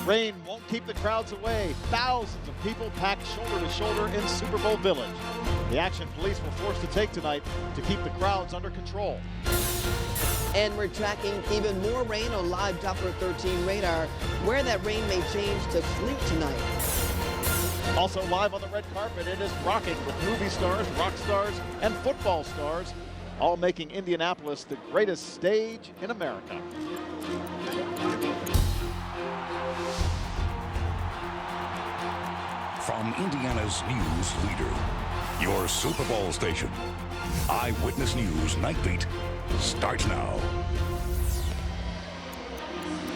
Rain won't keep the crowds away. Thousands of people packed shoulder to shoulder in Super Bowl Village. The action police were forced to take tonight to keep the crowds under control. And we're tracking even more rain on live Doppler 13 radar, where that rain may change to sleet tonight. Also live on the red carpet, it is rocking with movie stars, rock stars, and football stars, all making Indianapolis the greatest stage in America. From Indiana's news leader, your Super Bowl station, Eyewitness News Night Beat starts now.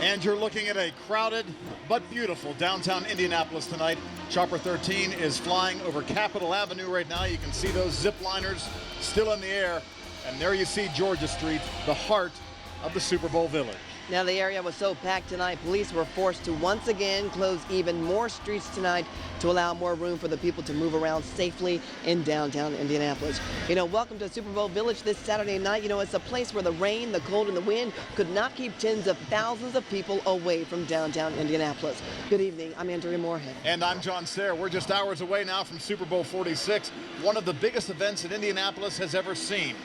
And you're looking at a crowded but beautiful downtown Indianapolis tonight. Chopper 13 is flying over Capitol Avenue right now. You can see those zip liners still in the air. And there you see Georgia Street, the heart of the Super Bowl Village. Now, the area was so packed tonight, police were forced to once again close even more streets tonight to allow more room for the people to move around safely in downtown Indianapolis. You know, welcome to Super Bowl Village this Saturday night. You know, it's a place where the rain, the cold, and the wind could not keep tens of thousands of people away from downtown Indianapolis. Good evening. I'm Andrea Moorhead. And I'm John Sayre. We're just hours away now from Super Bowl 46, one of the biggest events that Indianapolis has ever seen.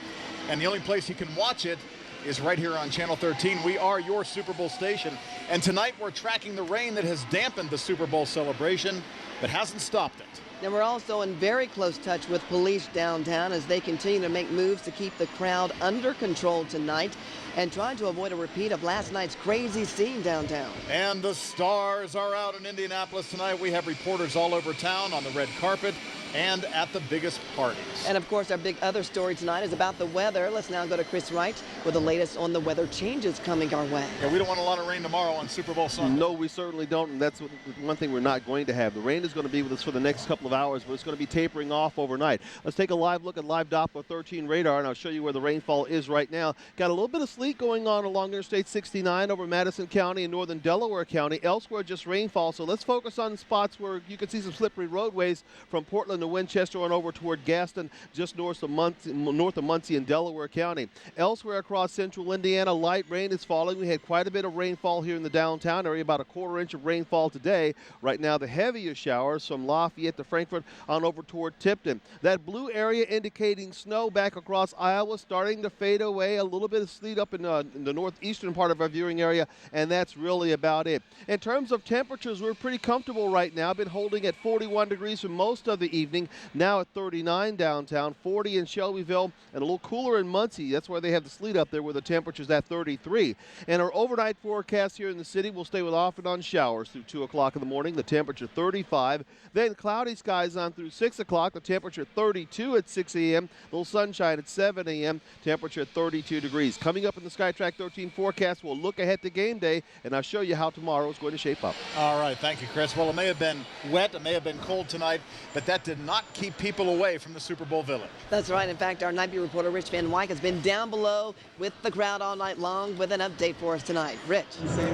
And the only place you can watch it is right here on Channel 13. We are your Super Bowl station. And tonight we're tracking the rain that has dampened the Super Bowl celebration, but hasn't stopped it. Now, we're also in very close touch with police downtown as they continue to make moves to keep the crowd under control tonight and trying to avoid a repeat of last night's crazy scene downtown. And the stars are out in Indianapolis tonight. We have reporters all over town on the red carpet and at the biggest parties. And of course, our big other story tonight is about the weather. Let's now go to Chris Wright with the latest on the weather changes coming our way. Yeah, we don't want a lot of rain tomorrow on Super Bowl Sunday. No, we certainly don't, and that's one thing we're not going to have. The rain is going to be with us for the next couple of hours, but it's going to be tapering off overnight. Let's take a live look at live Doppler 13 radar, and I'll show you where the rainfall is right now. Got a little bit of sleet going on along Interstate 69 over Madison County and northern Delaware County. Elsewhere, just rainfall, so let's focus on spots where you can see some slippery roadways from Portland to Winchester on over toward Gaston, just north of Muncie in Delaware County. Elsewhere across central Indiana, light rain is falling. We had quite a bit of rainfall here in the downtown area, about a quarter inch of rainfall today. Right now, the heaviest showers from Lafayette to Frankfort on over toward Tipton. That blue area indicating snow back across Iowa starting to fade away. A little bit of sleet up in the northeastern part of our viewing area, and that's really about it. In terms of temperatures, we're pretty comfortable right now. Been holding at 41 degrees for most of the evening. Now at 39 downtown, 40 in Shelbyville, and a little cooler in Muncie. That's why they have the sleet up there where the temperature's at 33. And our overnight forecast here in the city will stay with off and on showers through 2 o'clock in the morning. The temperature 35. Then cloudy skies on through 6 o'clock. The temperature 32 at 6 a.m. A little sunshine at 7 a.m. Temperature 32 degrees. Coming up in the SkyTrack 13 forecast, we'll look ahead to game day, and I'll show you how tomorrow is going to shape up. All right, thank you, Chris. Well, it may have been wet, it may have been cold tonight, but that did not keep people away from the Super Bowl Village. That's right. In fact, our night beat reporter Rich Van Wyk has been down below with the crowd all night long with an update for us tonight. Rich.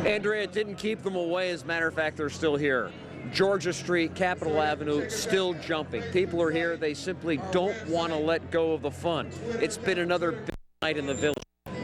Andrea, it didn't keep them away. As a matter of fact, they're still here. Georgia Street, Capitol Avenue, still jumping. People are here. They simply don't want to let go of the fun. It's been another big night in the village.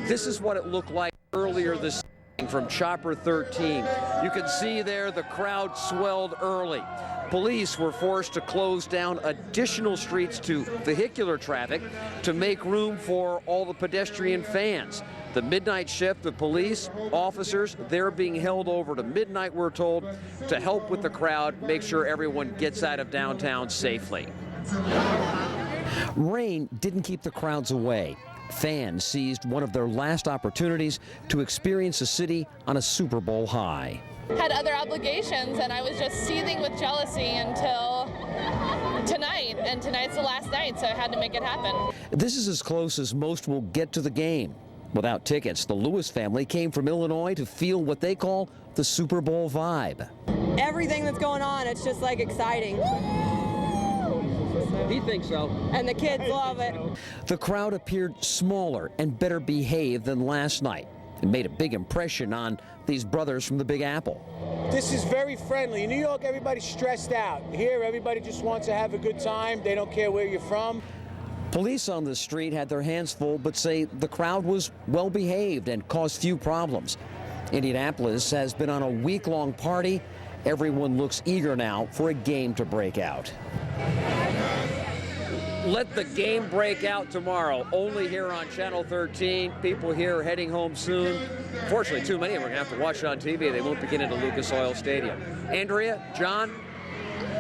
This is what it looked like earlier this evening from Chopper 13. You can see there the crowd swelled early. Police were forced to close down additional streets to vehicular traffic to make room for all the pedestrian fans. The midnight shift, the police officers, they're being held over to midnight, we're told, to help with the crowd, make sure everyone gets out of downtown safely. Rain didn't keep the crowds away. Fans seized one of their last opportunities to experience the city on a Super Bowl high. Had other obligations, and I was just seething with jealousy until tonight, and tonight's the last night, so I had to make it happen. This is as close as most will get to the game. Without tickets, the Lewis family came from Illinois to feel what they call the Super Bowl vibe. Everything that's going on, it's just like exciting. He thinks so. And the kids love it. The crowd appeared smaller and better behaved than last night. It made a big impression on these brothers from the Big Apple. This is very friendly. In New York, everybody's stressed out. Here, everybody just wants to have a good time. They don't care where you're from. Police on the street had their hands full, but say the crowd was well behaved and caused few problems. Indianapolis has been on a week-long party. Everyone looks eager now for a game to break out. Let the game break out tomorrow, only here on Channel 13. People here heading home soon. Fortunately, too many of them are going to have to watch it on TV. They won't begin into Lucas Oil Stadium. Andrea, John?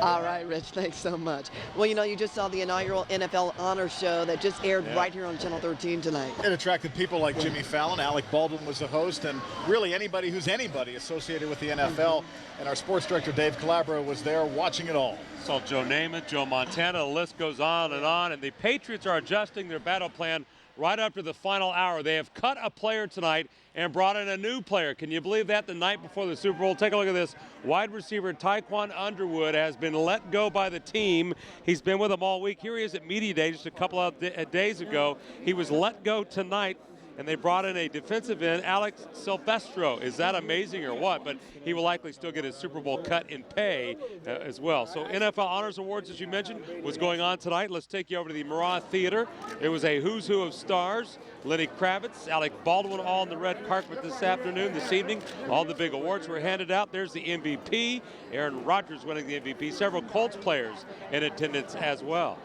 All right, Rich, thanks so much. Well, you know, you just saw the inaugural NFL Honor Show that just aired right here on Channel 13 tonight. It attracted people like Jimmy Fallon. Alec Baldwin was the host, and really anybody who's anybody associated with the NFL. And our sports director, Dave Calabro, was there watching it all. Saw Joe Namath, Joe Montana, the list goes on, and the Patriots are adjusting their battle plan right up to the final hour. They have cut a player tonight and brought in a new player. Can you believe that? The night before the Super Bowl. Take a look at this. Wide receiver Tyquan Underwood has been let go by the team. He's been with them all week. Here he is at Media Day just a couple of days ago. He was let go tonight, and they brought in a defensive end, Alex Silvestro. Is that amazing or what? But he will likely still get his Super Bowl cut in pay as well. So NFL Honors Awards, as you mentioned, was going on tonight. Let's take you over to the Murat Theater. It was a who's who of stars. Lenny Kravitz, Alec Baldwin, all on the red carpet this evening. All the big awards were handed out. There's the MVP, Aaron Rodgers winning the MVP. Several Colts players in attendance as well.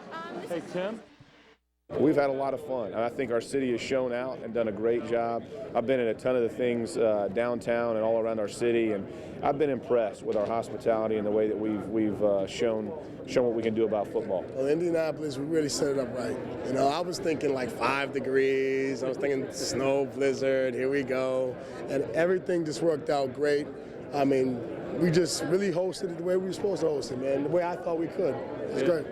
Hey, Tim. We've had a lot of fun. I think our city has shown out and done a great job. I've been in a ton of the things downtown and all around our city, and I've been impressed with our hospitality and the way that we've shown what we can do about football. Well, Indianapolis, we really set it up right. You know, I was thinking like 5 degrees. I was thinking snow, blizzard, here we go. And everything just worked out great. I mean, we just really hosted it the way we were supposed to host it, man, the way I thought we could. It was great.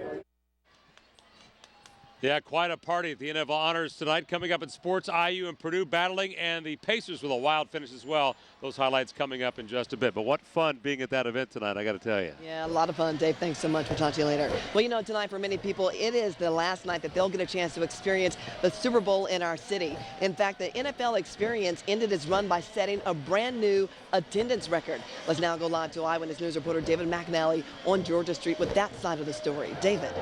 Yeah, quite a party at the NFL Honors tonight. Coming up in sports, IU and Purdue battling, and the Pacers with a wild finish as well. Those highlights coming up in just a bit. But what fun being at that event tonight, I got to tell you. Yeah, a lot of fun, Dave. Thanks so much. We'll talk to you later. Well, you know, tonight for many people, it is the last night that they'll get a chance to experience the Super Bowl in our city. In fact, the NFL Experience ended its run by setting a brand new attendance record. Let's now go live to Eyewitness News reporter David McNally on Georgia Street with that side of the story. David.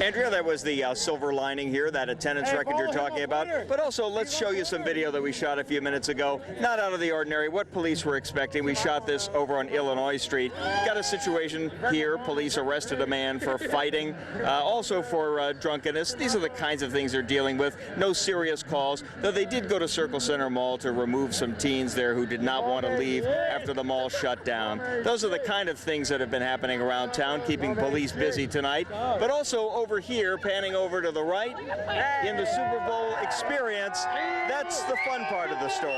Andrea, that was the silver lining here, that attendance record you're talking about. But also, let's show you some video that we shot a few minutes ago. Not out of the ordinary. What police were expecting. We shot this over on Illinois Street. Got a situation here. Police arrested a man for fighting, also for drunkenness. These are the kinds of things they're dealing with. No serious calls, though they did go to Circle Center Mall to remove some teens there who did not want to leave after the mall shut down. Those are the kind of things that have been happening around town, keeping police busy tonight. But also over here, panning over to the right, in the Super Bowl Experience, that's the fun part of the story.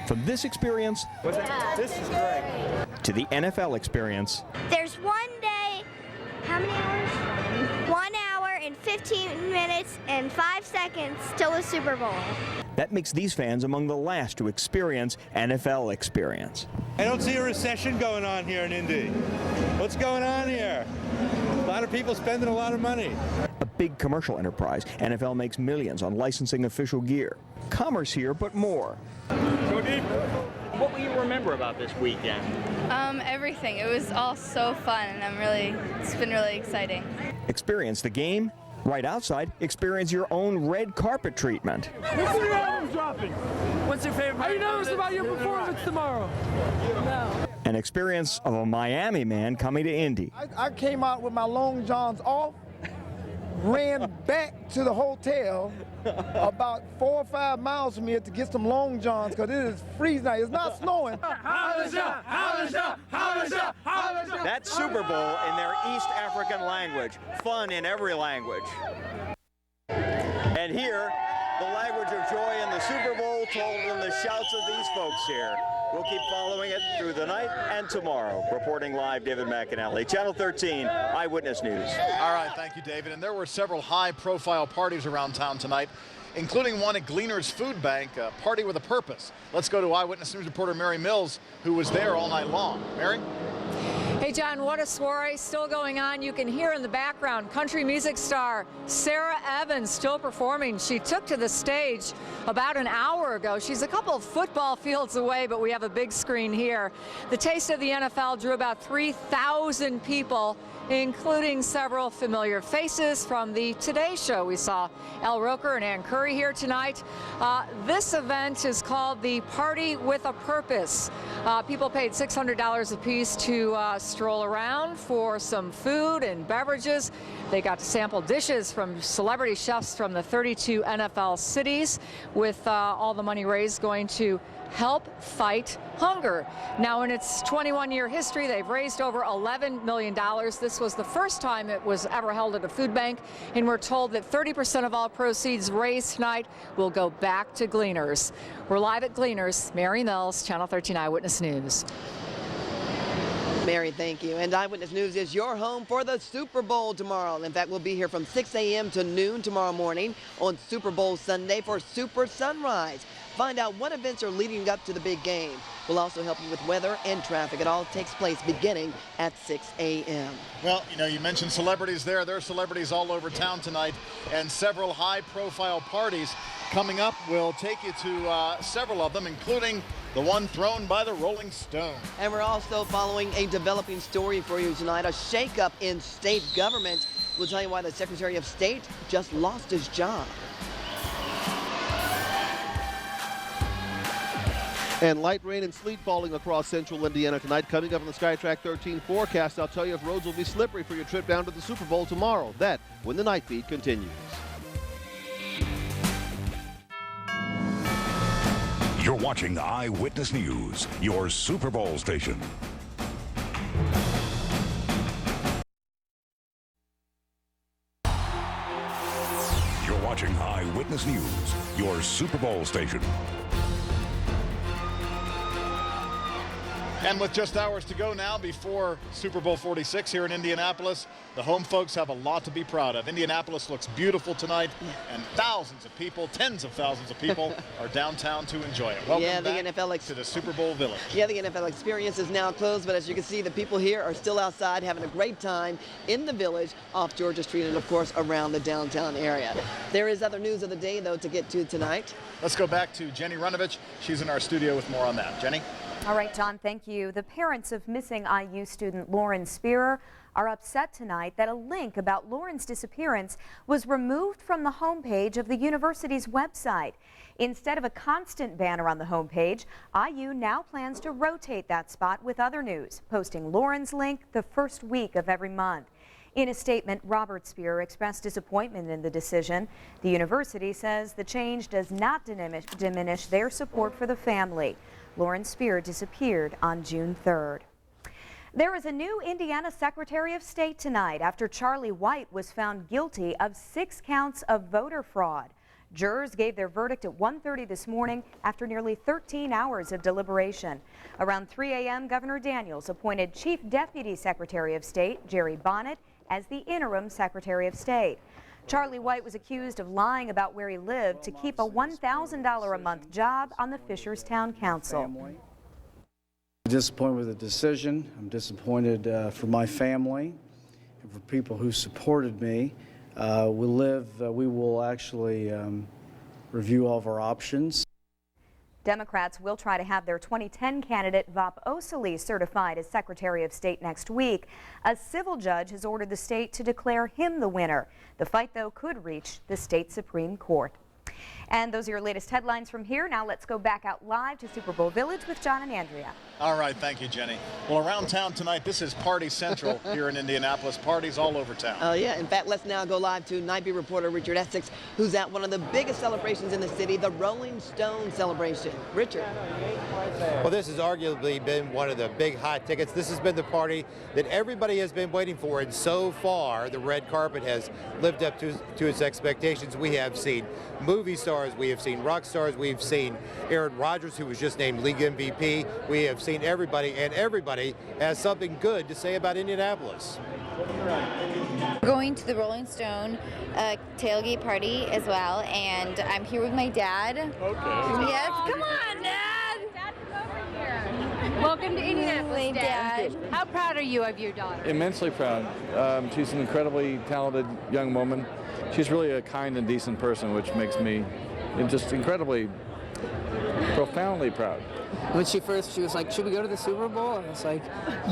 From this experience This is great. to the NFL Experience. There's one day, how many hours? 1 hour and 15 minutes and 5 seconds till the Super Bowl. That makes these fans among the last to experience NFL Experience. I don't see a recession going on here in Indy. What's going on here? A lot of people spending a lot of money. A big commercial enterprise. NFL makes millions on licensing official gear. Commerce here, but more. What will you remember about this weekend? Everything. It was all so fun, and it's been really exciting. Experience the game. Right outside, experience your own red carpet treatment. What's your album dropping? What's your favorite? Are you nervous about your performance tomorrow? No. An experience of a Miami man coming to Indy. I came out with my long johns off, ran back to the hotel about 4 or 5 miles from here to get some long johns because it is freezing out. It's not snowing. That's Super Bowl in their East African language. Fun in every language. And here, the language of joy in the Super Bowl told in the shouts of these folks here. We'll keep following it through the night and tomorrow. Reporting live, David McAnally, Channel 13, Eyewitness News. All right, thank you, David. And there were several high-profile parties around town tonight, including one at Gleaner's Food Bank, a party with a purpose. Let's go to Eyewitness News reporter Mary Mills, who was there all night long. Mary? Hey, John, what a soiree still going on. You can hear in the background country music star Sarah Evans still performing. She took to the stage about an hour ago. She's a couple of football fields away, but we have a big screen here. The Taste of the NFL drew about 3,000 people including several familiar faces from the Today Show. We saw Al Roker and Ann Curry here tonight. This event is called the Party with a Purpose. People paid $600 apiece to stroll around for some food and beverages. They got to sample dishes from celebrity chefs from the 32 NFL cities, with all the money raised going to help fight hunger. Now, in its 21-year history, they've raised over $11 million. This was the first time it was ever held at a food bank, and we're told that 30% of all proceeds raised tonight will go back to Gleaners. We're live at Gleaners. Mary Mills, Channel 13 Eyewitness News. Mary, thank you. And Eyewitness News is your home for the Super Bowl tomorrow. In fact, we'll be here from 6 a.m. to noon tomorrow morning on Super Bowl Sunday for Super Sunrise. Find out what events are leading up to the big game. We'll also help you with weather and traffic. It all takes place beginning at 6 a.m. Well, you know, you mentioned celebrities there. There are celebrities all over town tonight, and several high-profile parties coming up. We'll take you to several of them, including the one thrown by the Rolling Stone. And we're also following a developing story for you tonight, a shakeup in state government. We'll tell you why the Secretary of State just lost his job. And light rain and sleet falling across central Indiana tonight. Coming up on the SkyTrack 13 forecast, I'll tell you if roads will be slippery for your trip down to the Super Bowl tomorrow. That when the night feed continues. You're watching Eyewitness News, your Super Bowl station. You're watching Eyewitness News, your Super Bowl station. And with just hours to go now before Super Bowl 46 here in Indianapolis, the home folks have a lot to be proud of. Indianapolis looks beautiful tonight, and thousands of people, tens of thousands of people are downtown to enjoy it. Welcome back to the Super Bowl Village. Yeah, the NFL experience is now closed, but as you can see, the people here are still outside having a great time in the village off Georgia Street and, of course, around the downtown area. There is other news of the day, though, to get to tonight. Let's go back to Jenny Runovich. She's in our studio with more on that. Jenny? All right, John, thank you. The parents of missing IU student Lauren Spearer are upset tonight that a link about Lauren's disappearance was removed from the homepage of the university's website. Instead of a constant banner on the homepage, IU now plans to rotate that spot with other news, posting Lauren's link the first week of every month. In a statement, Robert Spearer expressed disappointment in the decision. The university says the change does not diminish their support for the family. Lauren Spearer disappeared on June 3rd. There is a new Indiana Secretary of State tonight after Charlie White was found guilty of 6 counts of voter fraud. Jurors gave their verdict at 1:30 this morning after nearly 13 hours of deliberation. Around 3 a.m., Governor Daniels appointed Chief Deputy Secretary of State Jerry Bonnet as the interim Secretary of State. Charlie White was accused of lying about where he lived to keep a $1,000 a month job on the Fishers Town Council. I'm disappointed with the decision. I'm disappointed for my family and for people who supported me. We will actually review all of our options. Democrats will try to have their 2010 candidate Vop Osili certified as Secretary of State next week. A civil judge has ordered the state to declare him the winner. The fight, though, could reach the state Supreme Court. And those are your latest headlines from here. Now let's go back out live to Super Bowl Village with John and Andrea. All right, thank you, Jenny. Well, around town tonight, this is Party Central here in Indianapolis. Parties all over town. Oh, yeah. In fact, let's now go live to Night Beat reporter Richard Essex, who's at one of the biggest celebrations in the city, the Rolling Stone celebration. Richard. Well, this has arguably been one of the big hot tickets. This has been the party that everybody has been waiting for, and so far, the red carpet has lived up to its expectations. We have seen movie stars, we have seen rock stars, we've seen Aaron Rodgers, who was just named league MVP. We have seen everybody, and everybody has something good to say about Indianapolis. Going to the Rolling Stone tailgate party as well, and I'm here with my dad. Okay. Yes, come on, Dad. Dad, come over here. Welcome to Indianapolis, Dad. How proud are you of your daughter? Immensely proud. She's an incredibly talented young woman. She's really a kind and decent person, which makes me just incredibly Profoundly proud. When she was like, should we go to the Super Bowl? And I was like,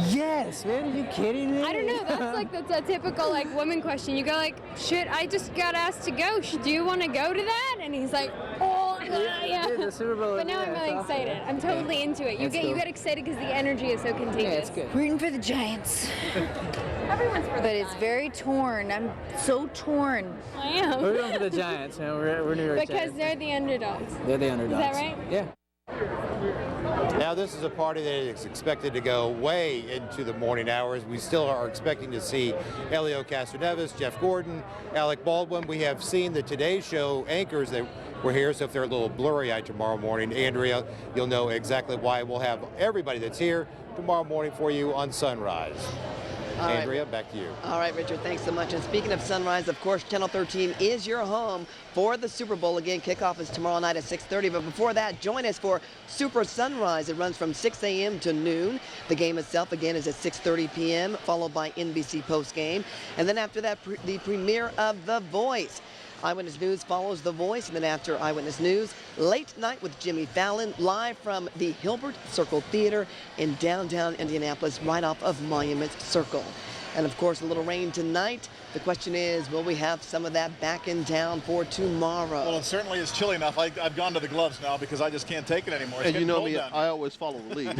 yes, man, are you kidding me? I don't know, that's a typical woman question. You go shit, I just got asked to go. Do you want to go to that? And he's like, oh, yeah. The Super Bowl. But now I'm really excited. I'm totally into it. You get excited because the energy is so contagious. Yeah, it's good. Rooting for the Giants. Everyone's for the But it's very torn. I'm so torn. I am. We're going for the Giants. We're New York Because Giants. they're the underdogs. They're the underdogs. Is that right? Yeah. Now, this is a party that is expected to go way into the morning hours. We still are expecting to see Elio Castroneves, Jeff Gordon, Alec Baldwin. We have seen the Today Show anchors that were here, so if they're a little blurry-eyed tomorrow morning, Andrea, you'll know exactly why. We'll have everybody that's here tomorrow morning for you on Sunrise. All right. Andrea, back to you. All right, Richard, thanks so much. And speaking of Sunrise, of course, Channel 13 is your home for the Super Bowl. Again, kickoff is tomorrow night at 6:30. But before that, join us for Super Sunrise. It runs from 6 a.m. to noon. The game itself, again, is at 6:30 p.m., followed by NBC postgame. And then after that, the premiere of The Voice. Eyewitness News follows The Voice, and then after Eyewitness News, Late Night with Jimmy Fallon, live from the Hilbert Circle Theater in downtown Indianapolis, right off of Monument Circle. And of course, a little rain tonight. The question is, will we have some of that back in town for tomorrow? Well, it certainly is chilly enough. I've gone to the gloves now because I just can't take it anymore. It's And you know me, down. I always follow the lead.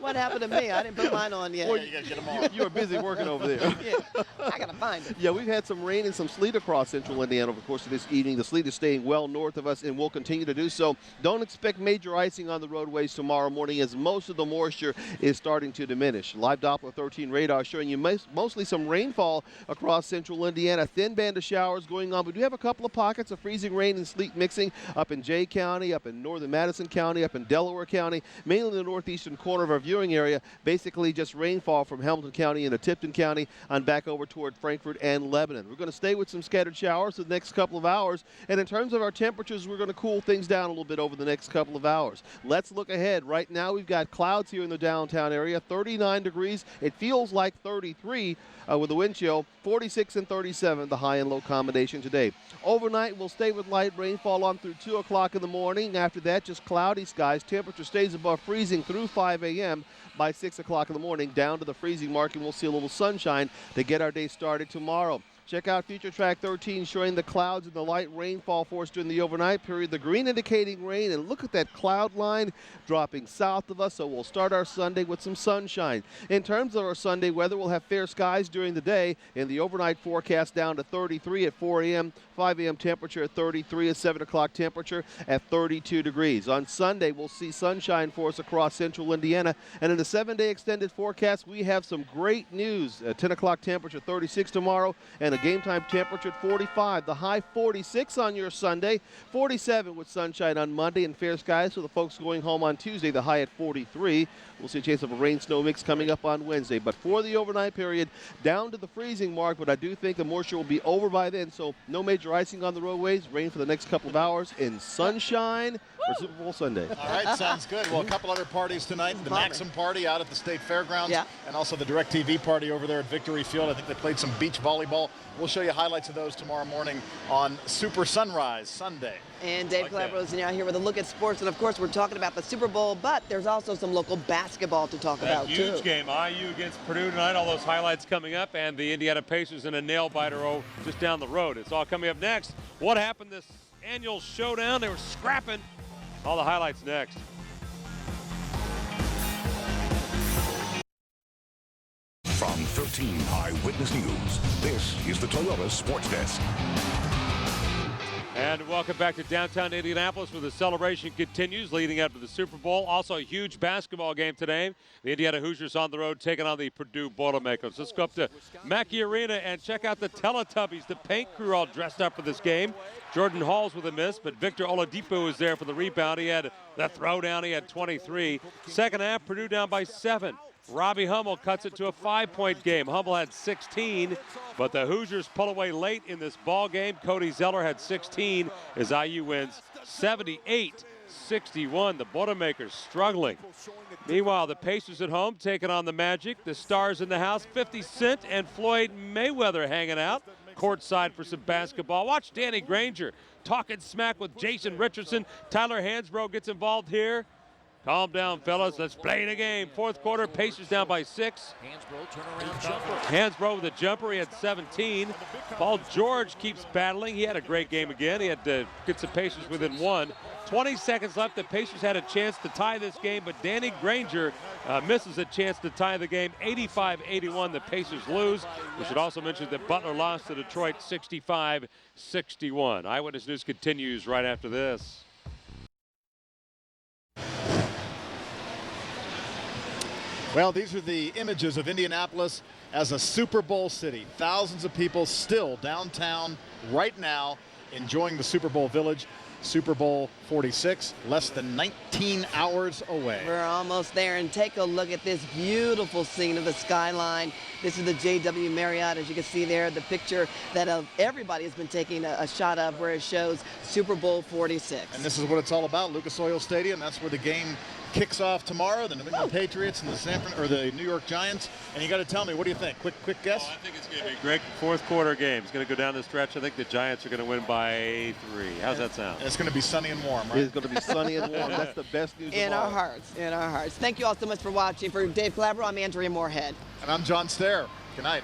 What happened to me? I didn't put mine on yet. Well, you got to get them on. You were busy working over there. Yeah, I got to find it. Yeah, we've had some rain and some sleet across central Indiana over the course of this evening. The sleet is staying well north of us and will continue to do so. Don't expect major icing on the roadways tomorrow morning as most of the moisture is starting to diminish. Live Doppler 13 radar showing you mostly some rainfall across central Indiana. Thin band of showers going on. We do have a couple of pockets of freezing rain and sleet mixing up in Jay County, up in northern Madison County, up in Delaware County, mainly in the northeastern corner of our viewing area. Basically just rainfall from Hamilton County into Tipton County on back over toward Frankfort and Lebanon. We're going to stay with some scattered showers for the next couple of hours. And in terms of our temperatures, we're going to cool things down a little bit over the next couple of hours. Let's look ahead. Right now we've got clouds here in the downtown area, 39 degrees. It feels like 33 with the wind chill, 46 and 37, the high and low combination today. Overnight, we'll stay with light rainfall on through 2 o'clock in the morning. After that, just cloudy skies. Temperature stays above freezing through 5 a.m. By 6 o'clock in the morning, down to the freezing mark, and we'll see a little sunshine to get our day started tomorrow. Check out Future Track 13 showing the clouds and the light rainfall for us during the overnight period. The green indicating rain, and look at that cloud line dropping south of us, so we'll start our Sunday with some sunshine. In terms of our Sunday weather, we'll have fair skies during the day, and the overnight forecast down to 33 at 4 a.m., 5 a.m. temperature at 33, a 7 o'clock temperature at 32 degrees. On Sunday, we'll see sunshine for us across central Indiana, and in the 7-day extended forecast, we have some great news. 10 o'clock temperature 36 tomorrow, and a game time temperature at 45. The high 46 on your Sunday, 47 with sunshine on Monday and fair skies for the folks going home on Tuesday. The high at 43. We'll see a chance of a rain-snow mix coming up on Wednesday. But for the overnight period, down to the freezing mark, but I do think the moisture will be over by then, so no major icing on the roadways. Rain for the next couple of hours and sunshine for Super Bowl Sunday. All right, sounds good. Well, a couple other parties tonight. The Maxim party out at the State Fairgrounds, and also the DirecTV party over there at Victory Field. I think they played some beach volleyball. We'll show you highlights of those tomorrow morning on Super Sunrise Sunday. And Dave Calabro is now here with a look at sports. And, of course, we're talking about the Super Bowl, but there's also some local basketball to talk about, too. Huge game. IU against Purdue tonight. All those highlights coming up. And the Indiana Pacers in a nail-biter just down the road. It's all coming up next. What happened this annual showdown? They were scrapping. All the highlights next. From 13 Eyewitness News, this is the Toyota Sports Desk. And welcome back to downtown Indianapolis, where the celebration continues leading up to the Super Bowl. Also a huge basketball game today. The Indiana Hoosiers on the road taking on the Purdue Boilermakers. Let's go up to Mackey Arena and check out the Teletubbies, the paint crew all dressed up for this game. Jordan Hall's with a miss, but Victor Oladipo was there for the rebound. He had the throwdown. He had 23. Second half, Purdue down by 7. Robbie Hummel cuts it to a 5-point game. Hummel had 16, but the Hoosiers pull away late in this ball game. Cody Zeller had 16 as IU wins 78-61. The Boilermakers struggling. Meanwhile, the Pacers at home taking on the Magic. The Stars in the house, 50 Cent and Floyd Mayweather hanging out. courtside for some basketball. Watch Danny Granger talking smack with Jason Richardson. Tyler Hansbrough gets involved here. Calm down, fellas. Let's play the game. Fourth quarter, Pacers down by 6. Hansbrough with a jumper. He had 17. Paul George keeps battling. He had a great game again. He had to get the Pacers within 1. 20 seconds left. The Pacers had a chance to tie this game, but Danny Granger misses a chance to tie the game. 85-81, the Pacers lose. We should also mention that Butler lost to Detroit 65-61. Eyewitness News continues right after this. Well, these are the images of Indianapolis as a Super Bowl city. Thousands of people still downtown right now enjoying the Super Bowl Village. Super Bowl 46, less than 19 hours away. We're almost there, and take a look at this beautiful scene of the skyline. This is the JW Marriott, as you can see there, the picture that everybody has been taking a shot of, where it shows Super Bowl 46. And this is what it's all about, Lucas Oil Stadium. That's where the game kicks off tomorrow, the New England Patriots and the New York Giants. And you got to tell me, what do you think? Quick guess? I think it's going to be a great fourth quarter game. It's going to go down the stretch. I think the Giants are going to win by 3. How's that sound? And it's going to be sunny and warm, right? It's going to be sunny and warm. That's the best news in of all. our hearts. In our hearts. Thank you all so much for watching. For Dave Clabber, I'm Andrea Moorhead. And I'm John Stair. Good night.